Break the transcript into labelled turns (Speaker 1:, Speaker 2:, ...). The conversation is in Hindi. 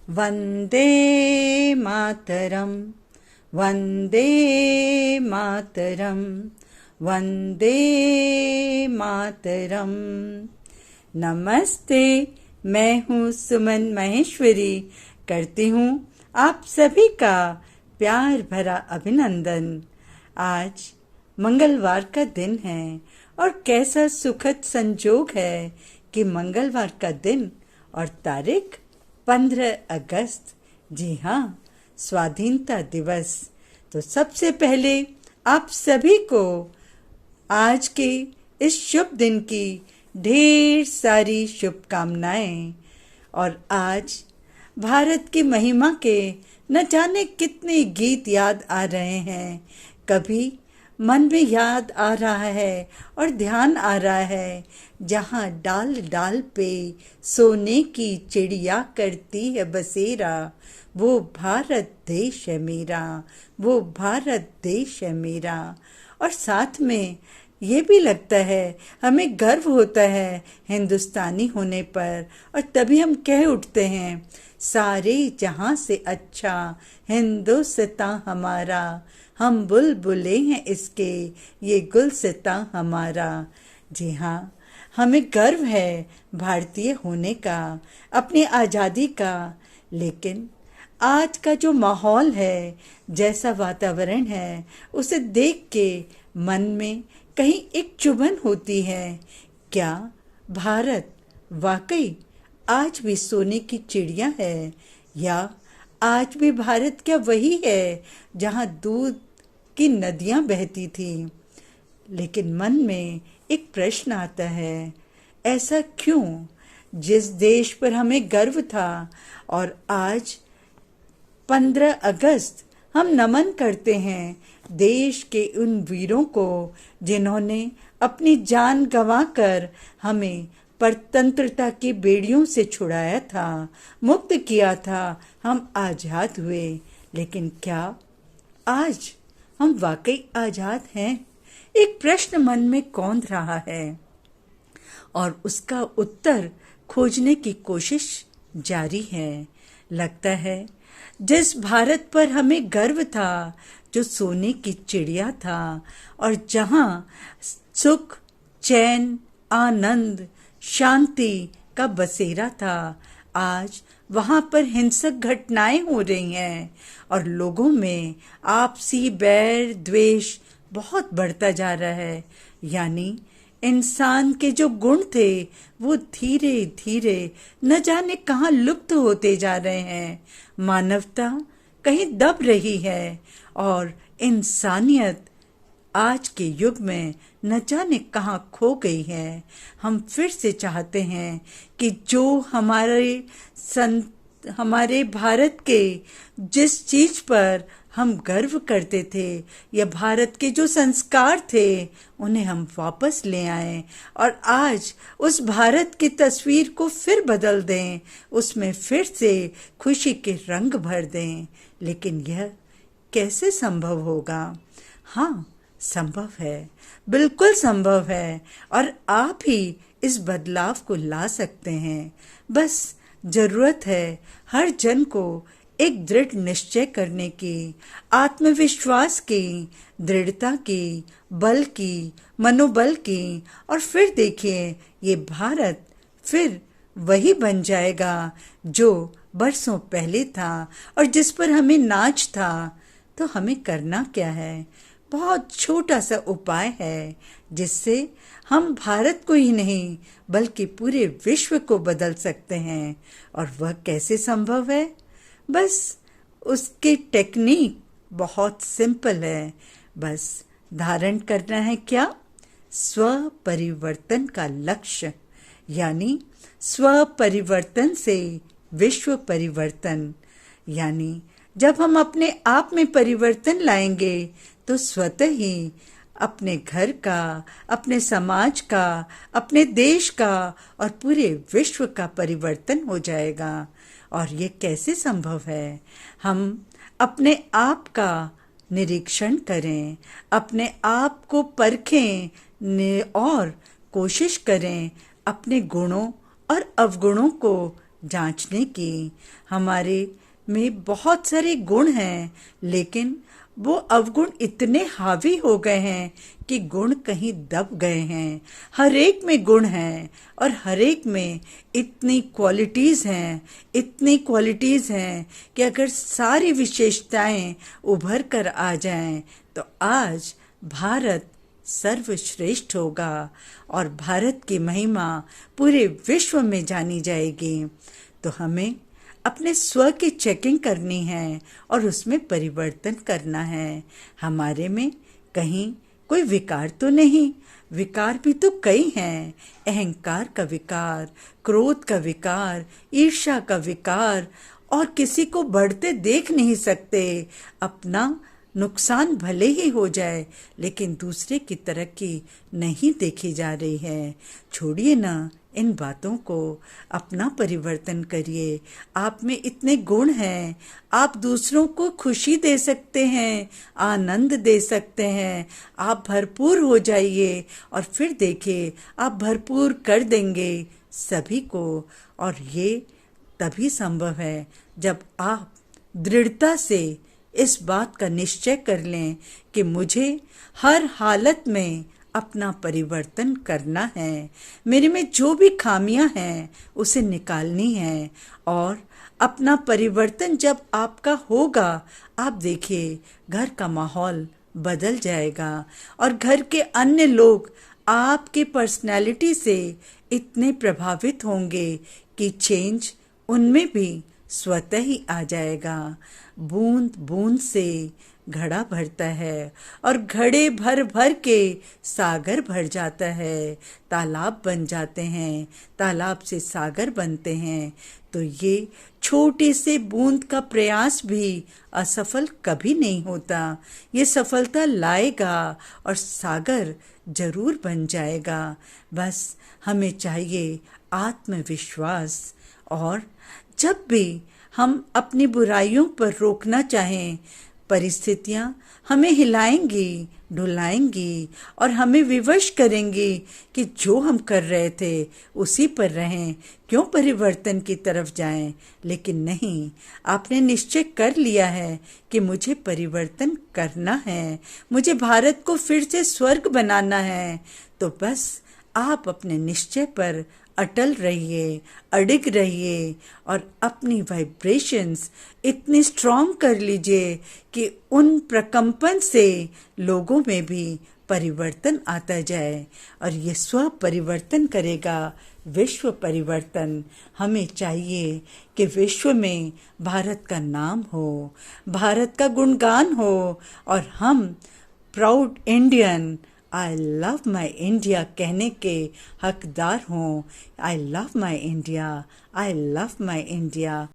Speaker 1: वन्दे मातरम् वन्दे मातरम् वन्दे मातरम्। नमस्ते, मैं हूँ सुमन महेश्वरी। करती हूँ आप सभी का प्यार भरा अभिनंदन। आज मंगलवार का दिन है और कैसा सुखद संजोग है कि मंगलवार का दिन और तारीख 15 अगस्त। जी हाँ, स्वाधीनता दिवस। तो सबसे पहले आप सभी को आज के इस शुभ दिन की ढेर सारी शुभकामनाएं। और आज भारत की महिमा के न जाने कितने गीत याद आ रहे हैं। कभी मन में याद आ रहा है और ध्यान आ रहा है, जहाँ डाल डाल पे सोने की चिड़िया करती है बसेरा, वो भारत देश है मेरा, वो भारत देश है मेरा। और साथ में ये भी लगता है, हमें गर्व होता है हिंदुस्तानी होने पर। और तभी हम कह उठते हैं, सारे जहां से अच्छा हिंदुस्तां हमारा, हम बुलबुले हैं इसके, ये गुलसितां हमारा। जी हाँ, हमें गर्व है भारतीय होने का, अपनी आज़ादी का। लेकिन आज का जो माहौल है, जैसा वातावरण है, उसे देख के मन में कहीं एक चुभन होती है। क्या भारत वाकई आज भी सोने की चिड़िया है, या आज भी भारत क्या वही है जहाँ दूध की नदियाँ बहती थी? लेकिन मन में एक प्रश्न आता है, ऐसा क्यों? जिस देश पर हमें गर्व था और आज 15 अगस्त हम नमन करते हैं देश के उन वीरों को जिन्होंने अपनी जान गंवाकर हमें परतंत्रता की बेड़ियों से छुड़ाया था, मुक्त किया था, हम आज़ाद हुए। लेकिन क्या आज हम वाकई आज़ाद हैं? एक प्रश्न मन में कौंध रहा है और उसका उत्तर खोजने की कोशिश जारी है। लगता है जिस भारत पर हमें गर्व था, जो सोने की चिड़िया था और जहाँ सुख, चैन, आनंद, शांति का बसेरा था, आज वहाँ पर हिंसक घटनाएं हो रही हैं और लोगों में आपसी बैर द्वेष बहुत बढ़ता जा रहा है। यानी इंसान के जो गुण थे वो धीरे धीरे न जाने कहाँ लुप्त होते जा रहे हैं। मानवता कहीं दब रही है और इंसानियत आज के युग में न जाने कहाँ खो गई है। हम फिर से चाहते हैं कि जो हमारे भारत के जिस चीज पर हम गर्व करते थे, या भारत के जो संस्कार थे, उन्हें हम वापस ले आएं और आज उस भारत की तस्वीर को फिर बदल दें, उसमें फिर से खुशी के रंग भर दें। लेकिन यह कैसे संभव होगा? हाँ, संभव है, बिल्कुल संभव है। और आप ही इस बदलाव को ला सकते हैं। बस जरूरत है हर जन को एक दृढ़ निश्चय करने की, आत्मविश्वास की, दृढ़ता की, बल की, मनोबल की। और फिर देखिए, ये भारत फिर वही बन जाएगा जो बरसों पहले था और जिस पर हमें नाज था। तो हमें करना क्या है? बहुत छोटा सा उपाय है जिससे हम भारत को ही नहीं बल्कि पूरे विश्व को बदल सकते हैं। और वह कैसे संभव है? बस उसकी टेक्निक बहुत सिंपल है। बस धारण करना है क्या? स्व परिवर्तन का लक्ष्य, यानी स्व परिवर्तन से विश्व परिवर्तन। यानी जब हम अपने आप में परिवर्तन लाएंगे तो स्वतः ही अपने घर का, अपने समाज का, अपने देश का और पूरे विश्व का परिवर्तन हो जाएगा। और ये कैसे संभव है? हम अपने आप का निरीक्षण करें, अपने आप को परखें और कोशिश करें अपने गुणों और अवगुणों को जांचने की। हमारे में बहुत सारे गुण हैं, लेकिन वो अवगुण इतने हावी हो गए हैं कि गुण कहीं दब गए हैं। हर एक में गुण हैं और हर एक में इतनी क्वालिटीज हैं कि अगर सारी विशेषताएं उभर कर आ जाएं तो आज भारत सर्वश्रेष्ठ होगा और भारत की महिमा पूरे विश्व में जानी जाएगी। तो हमें अपने स्व की चेकिंग करनी है और उसमें परिवर्तन करना है। हमारे में कहीं कोई विकार तो नहीं, विकार भी तो कई हैं। अहंकार का विकार, क्रोध का विकार, ईर्ष्या का विकार, और किसी को बढ़ते देख नहीं सकते। अपना नुकसान भले ही हो जाए, लेकिन दूसरे की तरक्की नहीं देखी जा रही है। छोड़िए ना इन बातों को, अपना परिवर्तन करिए। आप में इतने गुण हैं, आप दूसरों को खुशी दे सकते हैं, आनंद दे सकते हैं। आप भरपूर हो जाइए और फिर देखिए आप भरपूर कर देंगे सभी को। और ये तभी संभव है जब आप दृढ़ता से इस बात का निश्चय कर लें कि मुझे हर हालत में अपना परिवर्तन करना है। मेरे में जो भी खामियां हैं उसे निकालनी है। और अपना परिवर्तन जब आपका होगा, आप देखिए घर का माहौल बदल जाएगा और घर के अन्य लोग आपके पर्सनैलिटी से इतने प्रभावित होंगे कि चेंज उनमें भी स्वतः ही आ जाएगा। बूंद बूंद से घड़ा भरता है और घड़े भर भर के सागर भर जाता है, तालाब बन जाते हैं, तालाब से सागर बनते हैं। तो ये छोटे से बूंद का प्रयास भी असफल कभी नहीं होता। ये सफलता लाएगा और सागर जरूर बन जाएगा। बस हमें चाहिए आत्मविश्वास। और जब भी हम अपनी बुराइयों पर रोकना चाहें, परिस्थितियां हमें हिलाएंगी, डुलाएंगी और हमें विवश करेंगी कि जो हम कर रहे थे उसी पर रहें, क्यों परिवर्तन की तरफ जाएं। लेकिन नहीं, आपने निश्चय कर लिया है कि मुझे परिवर्तन करना है, मुझे भारत को फिर से स्वर्ग बनाना है। तो बस आप अपने निश्चय पर अटल रहिए, अडिग रहिए और अपनी वाइब्रेशंस इतनी स्ट्रॉन्ग कर लीजिए कि उन प्रकंपन से लोगों में भी परिवर्तन आता जाए। और ये स्व परिवर्तन करेगा विश्व परिवर्तन। हमें चाहिए कि विश्व में भारत का नाम हो, भारत का गुणगान हो और हम proud Indian, I love my India कहने के हकदार हों। I love my India, I love my India.